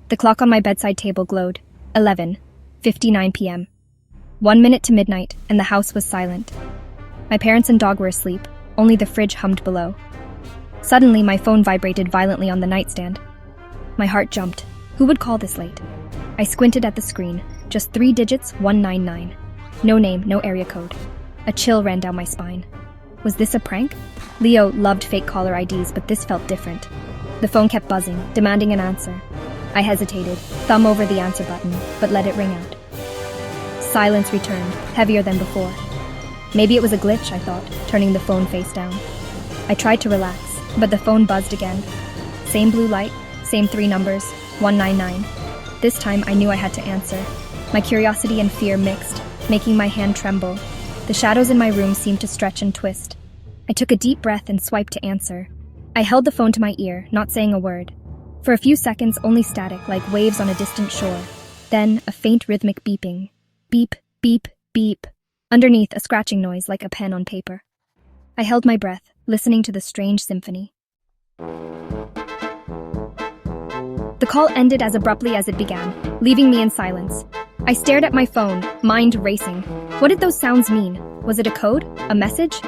The clock on my bedside table glowed. 11:59 p.m. 1 minute to midnight, and the house was silent. My parents and dog were asleep. Only the fridge hummed below. Suddenly, my phone vibrated violently on the nightstand. My heart jumped. Who would call this late? I squinted at the screen. Just 3 digits, 199. No name, no area code. A chill ran down my spine. Was this a prank? Leo loved fake caller IDs, but this felt different. The phone kept buzzing, demanding an answer. I hesitated, thumb over the answer button, but let it ring out. Silence returned, heavier than before. Maybe it was a glitch, I thought, turning the phone face down. I tried to relax, but the phone buzzed again. Same blue light, same 3 numbers, 199. This time I knew I had to answer. My curiosity and fear mixed, making my hand tremble. The shadows in my room seemed to stretch and twist. I took a deep breath and swiped to answer. I held the phone to my ear, not saying a word. For a few seconds, only static, like waves on a distant shore. Then, a faint rhythmic beeping. Beep, beep, beep. Underneath, a scratching noise like a pen on paper. I held my breath, listening to the strange symphony. The call ended as abruptly as it began, leaving me in silence. I stared at my phone, mind racing. What did those sounds mean? Was it a code? A message?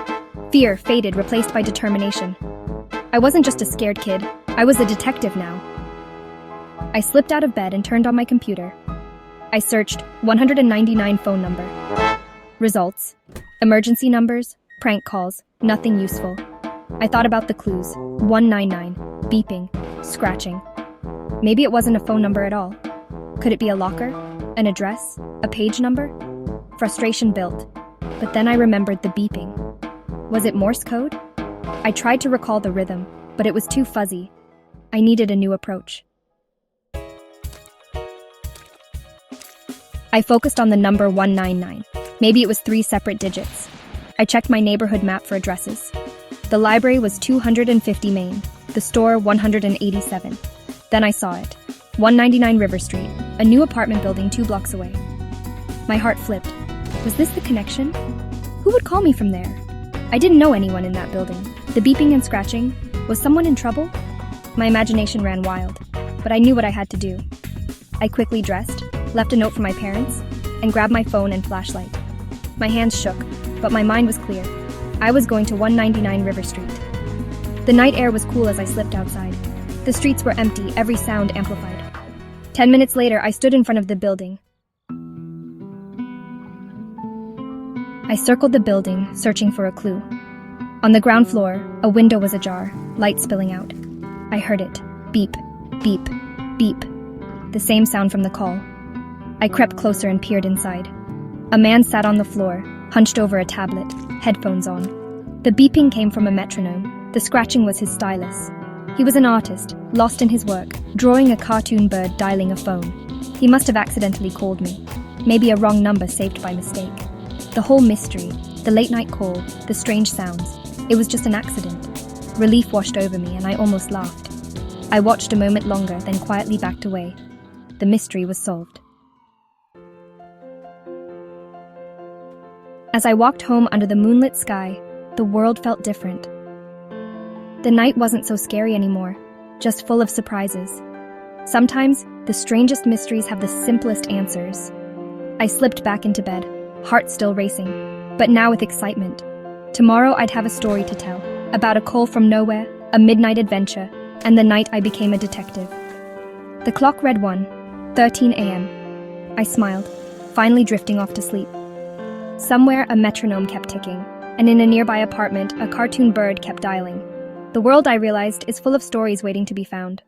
Fear faded, replaced by determination. I wasn't just a scared kid. I was a detective now. I slipped out of bed and turned on my computer. I searched 199 phone number. Results. Emergency numbers, prank calls, nothing useful. I thought about the clues. 199, beeping, scratching. Maybe it wasn't a phone number at all. Could it be a locker? An address? A page number? Frustration built. But then I remembered the beeping. Was it Morse code? I tried to recall the rhythm, but it was too fuzzy. I needed a new approach. I focused on the number 199. Maybe it was 3 separate digits. I checked my neighborhood map for addresses. The library was 250 Main, the store 187. Then I saw it. 199 River Street, a new apartment building 2 blocks away. My heart flipped. Was this the connection? Who would call me from there? I didn't know anyone in that building. The beeping and scratching, was someone in trouble? My imagination ran wild, but I knew what I had to do. I quickly dressed, left a note for my parents, and grabbed my phone and flashlight. My hands shook, but my mind was clear. I was going to 199 River Street. The night air was cool as I slipped outside. The streets were empty, every sound amplified. 10 minutes later, I stood in front of the building. I circled the building, searching for a clue. On the ground floor, a window was ajar, light spilling out. I heard it. Beep, beep, beep. The same sound from the call. I crept closer and peered inside. A man sat on the floor, hunched over a tablet, headphones on. The beeping came from a metronome. The scratching was his stylus. He was an artist, lost in his work, drawing a cartoon bird dialing a phone. He must have accidentally called me. Maybe a wrong number saved by mistake. The whole mystery, the late-night call, the strange sounds, it was just an accident. Relief washed over me and I almost laughed. I watched a moment longer, then quietly backed away. The mystery was solved. As I walked home under the moonlit sky, the world felt different. The night wasn't so scary anymore, just full of surprises. Sometimes, the strangest mysteries have the simplest answers. I slipped back into bed, heart still racing, but now with excitement. Tomorrow I'd have a story to tell, about a call from nowhere, a midnight adventure, and the night I became a detective. The clock read 1:13 a.m. I smiled, finally drifting off to sleep. Somewhere a metronome kept ticking, and in a nearby apartment a cartoon bird kept dialing. The world, I realized, is full of stories waiting to be found.